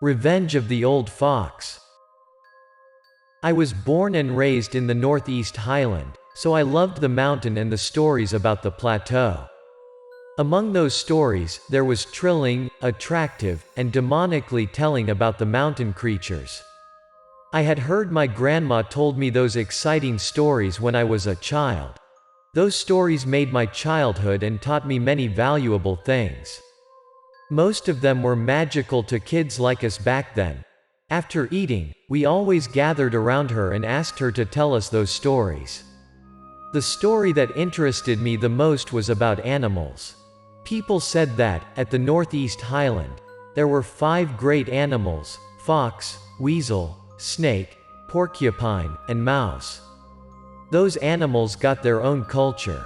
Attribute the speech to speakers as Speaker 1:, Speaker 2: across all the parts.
Speaker 1: Revenge of the Old Fox. I was born and raised in the Northeast Highland, so I loved the mountain and the stories about the plateau. Among those stories, there was thrilling, attractive, and demonically telling about the mountain creatures. I had heard my grandma told me those exciting stories when I was a child. Those stories made my childhood and taught me many valuable things. Most of them were magical to kids like us back then. After eating, we always gathered around her and asked her to tell us those stories. The story that interested me the most was about animals. People said that, at the Northeast Highland, there were 5 great animals: fox, weasel, snake, porcupine, and mouse. Those animals got their own culture.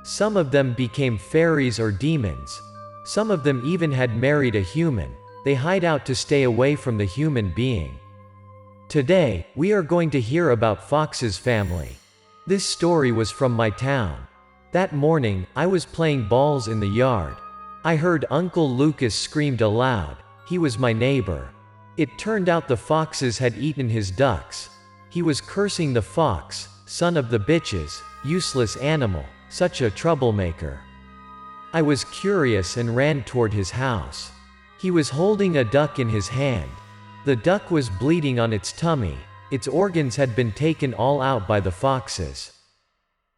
Speaker 1: Some of them became fairies or demons. Some of them even had married a human. They hide out to stay away from the human being. Today, we are going to hear about Fox's family. This story was from my town. That morning, I was playing balls in the yard. I heard Uncle Lucas screamed aloud. He was my neighbor. It turned out the foxes had eaten his ducks. He was cursing the fox, "Son of the bitches, useless animal, such a troublemaker." I was curious and ran toward his house. He was holding a duck in his hand. The duck was bleeding on its tummy. Its organs had been taken all out by the foxes.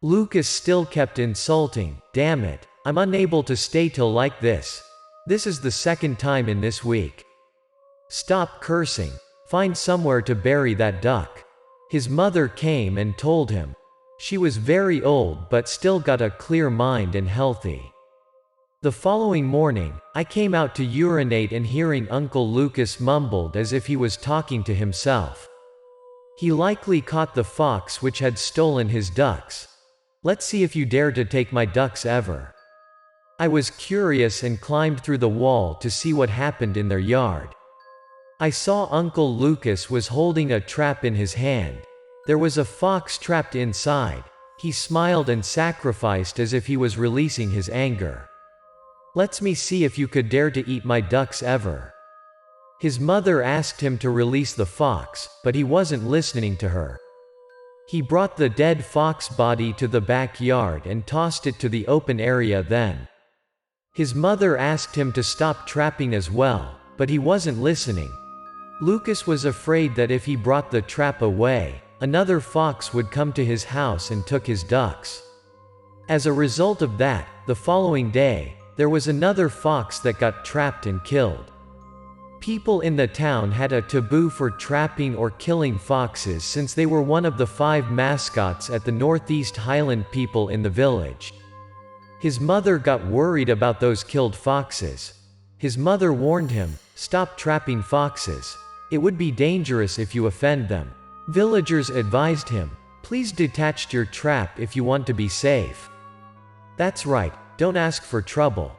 Speaker 1: Lucas still kept insulting. "Damn it, I'm unable to stay till like this. This is the second time in this week. Stop cursing. Find somewhere to bury that duck." His mother came and told him. She was very old but still got a clear mind and healthy. The following morning, I came out to urinate and hearing Uncle Lucas mumbled as if he was talking to himself. He likely caught the fox which had stolen his ducks. "Let's see if you dare to take my ducks ever." I was curious and climbed through the wall to see what happened in their yard. I saw Uncle Lucas was holding a trap in his hand. There was a fox trapped inside. He smiled and sacrificed as if he was releasing his anger. "Let's me see if you could dare to eat my ducks ever." His mother asked him to release the fox, but he wasn't listening to her. He brought the dead fox body to the backyard and tossed it to the open area then. His mother asked him to stop trapping as well, but he wasn't listening. Lucas was afraid that if he brought the trap away, another fox would come to his house and took his ducks. As a result of that, the following day, there was another fox that got trapped and killed. People in the town had a taboo for trapping or killing foxes since they were one of the 5 mascots at the Northeast Highland people in the village. His mother got worried about those killed foxes. His mother warned him, "Stop trapping foxes. It would be dangerous if you offend them." Villagers advised him, "Please detach your trap if you want to be safe." That's right, don't ask for trouble.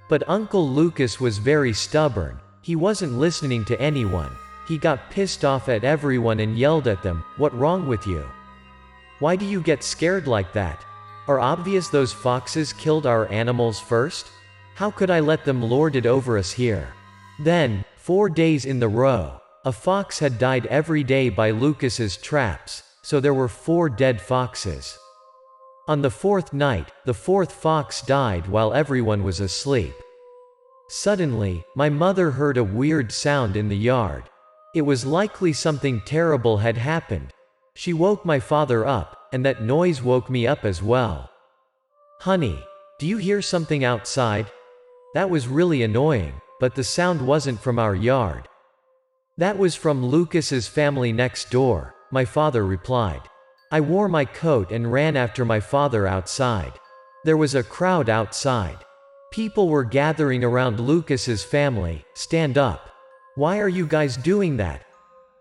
Speaker 1: But Uncle Lucas was very stubborn. He wasn't listening to anyone. He got pissed off at everyone and yelled at them, "What wrong with you? Why do you get scared like that? Are obvious those foxes killed our animals first? How could I let them lord it over us here?" Then, 4 days in the row, a fox had died every day by Lucas's traps, so there were 4 dead foxes. On the 4th night, the 4th fox died while everyone was asleep. Suddenly, my mother heard a weird sound in the yard. It was likely something terrible had happened. She woke my father up, and that noise woke me up as well. "Honey, do you hear something outside?" That was really annoying, but the sound wasn't from our yard. "That was from Lucas's family next door," my father replied. I wore my coat and ran after my father outside. There was a crowd outside. People were gathering around Lucas's family. "Stand up. Why are you guys doing that?"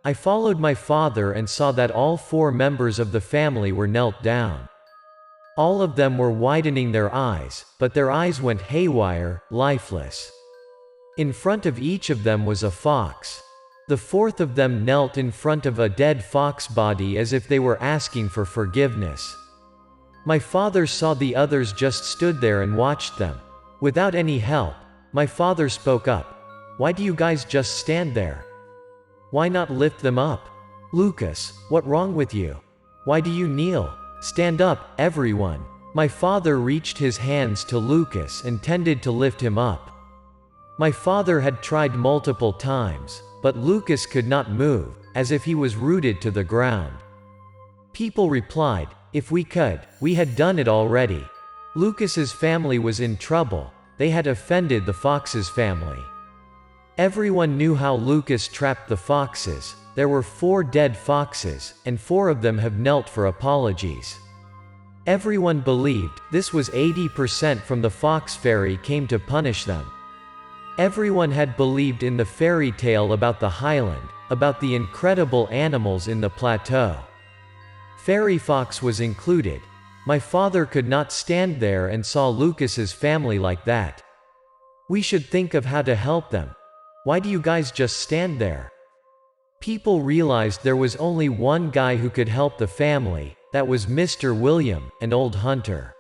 Speaker 1: I followed my father and saw that all 4 members of the family were knelt down. All of them were widening their eyes, but their eyes went haywire, lifeless. In front of each of them was a fox. The 4th of them knelt in front of a dead fox body as if they were asking for forgiveness. My father saw the others just stood there and watched them. Without any help, my father spoke up. "Why do you guys just stand there? Why not lift them up? Lucas, what wrong with you? Why do you kneel? Stand up, everyone. My father reached his hands to Lucas and tended to lift him up. My father had tried multiple times, but Lucas could not move, as if he was rooted to the ground. People replied, if we could, we had done it already. Lucas's family was in trouble, they had offended the Fox's family. Everyone knew how Lucas trapped the foxes. There were 4 dead foxes, and 4 of them have knelt for apologies. Everyone believed this was 80% from the fox fairy came to punish them. Everyone had believed in the fairy tale about the highland, about the incredible animals in the plateau. Fairy Fox was included. My father could not stand there and saw Lucas's family like that. We should think of how to help them. Why do you guys just stand there? People realized there was only one guy who could help the family, that was Mr. William, an old hunter.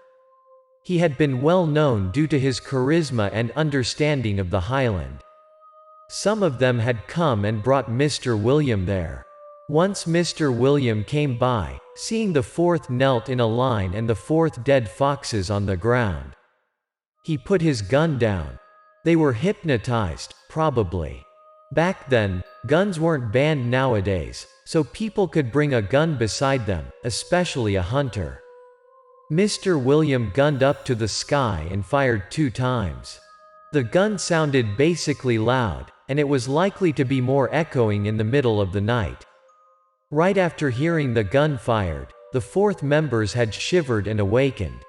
Speaker 1: He had been well known due to his charisma and understanding of the highland. Some of them had come and brought Mr. William there. Once Mr. William came by, seeing the 4th knelt in a line and the 4th dead foxes on the ground. He put his gun down. They were hypnotized, probably. Back then, guns weren't banned nowadays, so people could bring a gun beside them, especially a hunter. Mr. William gunned up to the sky and fired 2 times. The gun sounded basically loud, and it was likely to be more echoing in the middle of the night. Right after hearing the gun fired, the 4th members had shivered and awakened.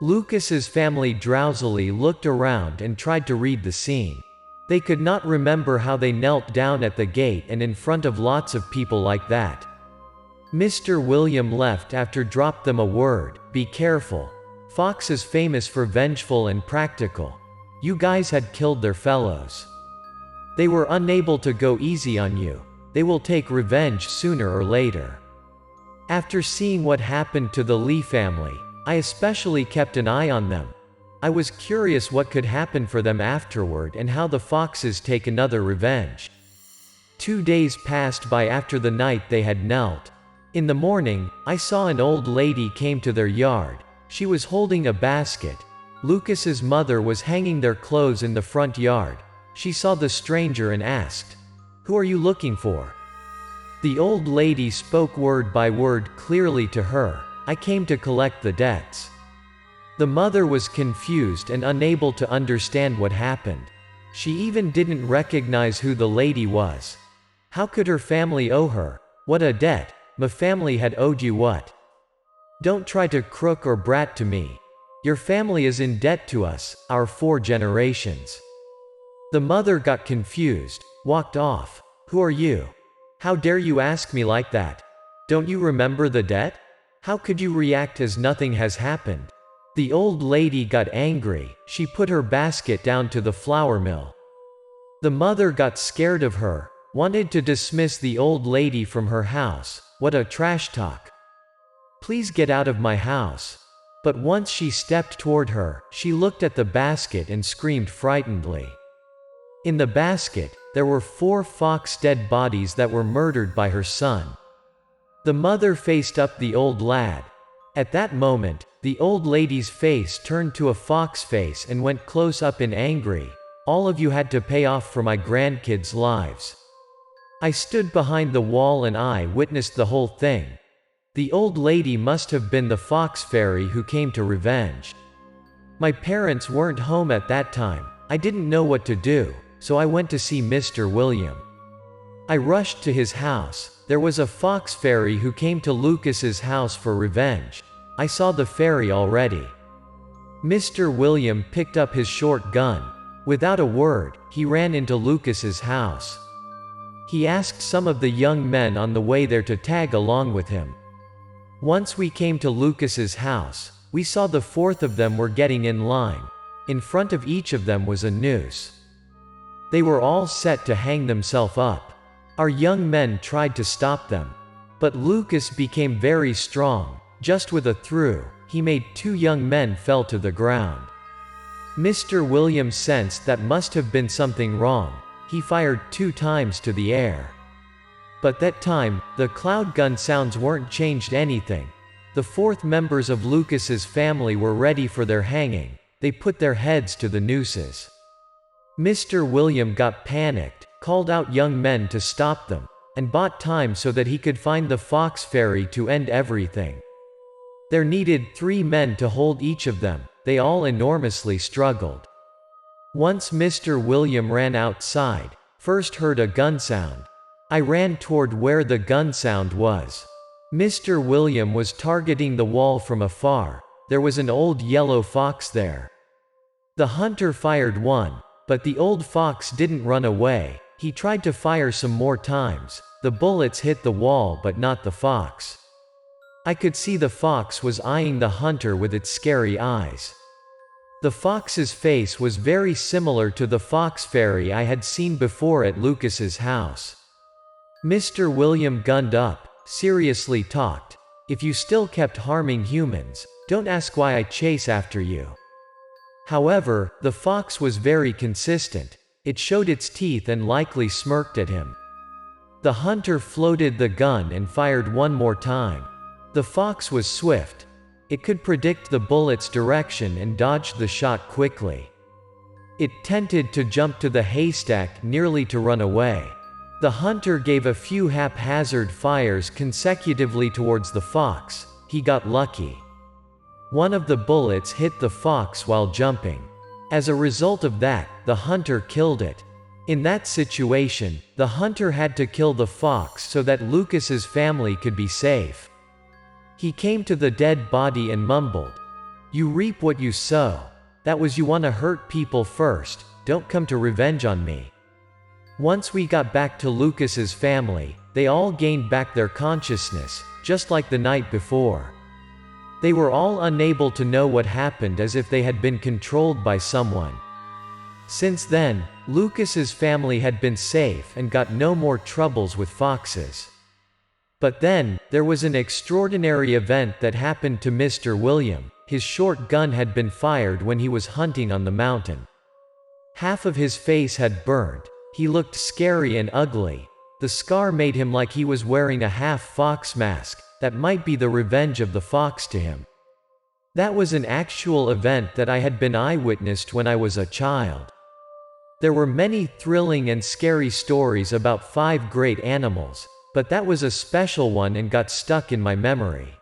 Speaker 1: Lucas's family drowsily looked around and tried to read the scene. They could not remember how they knelt down at the gate and in front of lots of people like that. Mr. William left after dropped them a word, be careful. Fox is famous for vengeful and practical. You guys had killed their fellows. They were unable to go easy on you. They will take revenge sooner or later. After seeing what happened to the Lee family, I especially kept an eye on them. I was curious what could happen for them afterward and how the foxes take another revenge. 2 days passed by after the night they had knelt. In the morning, I saw an old lady came to their yard. She was holding a basket. Lucas's mother was hanging their clothes in the front yard. She saw the stranger and asked, "Who are you looking for?" The old lady spoke word by word clearly to her, "I came to collect the debts." The mother was confused and unable to understand what happened. She even didn't recognize who the lady was. How could her family owe her? What a debt! My family had owed you what? Don't try to crook or brat to me. Your family is in debt to us, our 4 generations. The mother got confused, walked off. Who are you? How dare you ask me like that? Don't you remember the debt? How could you react as nothing has happened? The old lady got angry. She put her basket down to the flour mill. The mother got scared of her, wanted to dismiss the old lady from her house. What a trash talk. Please get out of my house. But once she stepped toward her, she looked at the basket and screamed frightenedly. In the basket, there were 4 fox dead bodies that were murdered by her son. The mother faced up the old lad. At that moment, the old lady's face turned to a fox face and went close up in angry. All of you had to pay off for my grandkids' lives. I stood behind the wall and I witnessed the whole thing. The old lady must have been the fox fairy who came to revenge. My parents weren't home at that time. I didn't know what to do, so I went to see Mr. William. I rushed to his house. There was a fox fairy who came to Lucas's house for revenge. I saw the fairy already. Mr. William picked up his short gun. Without a word, he ran into Lucas's house. He asked some of the young men on the way there to tag along with him. Once we came to Lucas's house, we saw the 4th of them were getting in line. In front of each of them was a noose. They were all set to hang themselves up. Our young men tried to stop them. But Lucas became very strong. Just with a throw, he made 2 young men fell to the ground. Mr. Williams sensed that must have been something wrong. He fired 2 times to the air. But that time, the cloud gun sounds weren't changed anything. The fourth members of Lucas's family were ready for their hanging. They put their heads to the nooses. Mr. William got panicked, called out young men to stop them, and bought time so that he could find the Fox Fairy to end everything. There needed 3 men to hold each of them. They all enormously struggled. Once Mr. William ran outside, first heard a gun sound. I ran toward where the gun sound was. Mr. William was targeting the wall from afar. There was an old yellow fox there. The hunter fired one, but the old fox didn't run away. He tried to fire some more times. The bullets hit the wall but not the fox. I could see the fox was eyeing the hunter with its scary eyes. The fox's face was very similar to the fox fairy I had seen before at Lucas's house. Mr. William gunned up, seriously talked. If you still kept harming humans, don't ask why I chase after you. However, the fox was very consistent. It showed its teeth and likely smirked at him. The hunter floated the gun and fired one more time. The fox was swift. It could predict the bullet's direction and dodged the shot quickly. It tended to jump to the haystack nearly to run away. The hunter gave a few haphazard fires consecutively towards the fox. He got lucky. One of the bullets hit the fox while jumping. As a result of that, the hunter killed it. In that situation, the hunter had to kill the fox so that Lucas's family could be safe. He came to the dead body and mumbled, "You reap what you sow. That was you wanna hurt people first, don't come to revenge on me." Once we got back to Lucas's family, they all gained back their consciousness, just like the night before. They were all unable to know what happened, as if they had been controlled by someone. Since then, Lucas's family had been safe and got no more troubles with foxes. But then, there was an extraordinary event that happened to Mr. William. His short gun had been fired when he was hunting on the mountain. Half of his face had burned. He looked scary and ugly. The scar made him like he was wearing a half-fox mask. That might be the revenge of the fox to him. That was an actual event that I had been eyewitnessed when I was a child. There were many thrilling and scary stories about 5 great animals, but that was a special one and got stuck in my memory.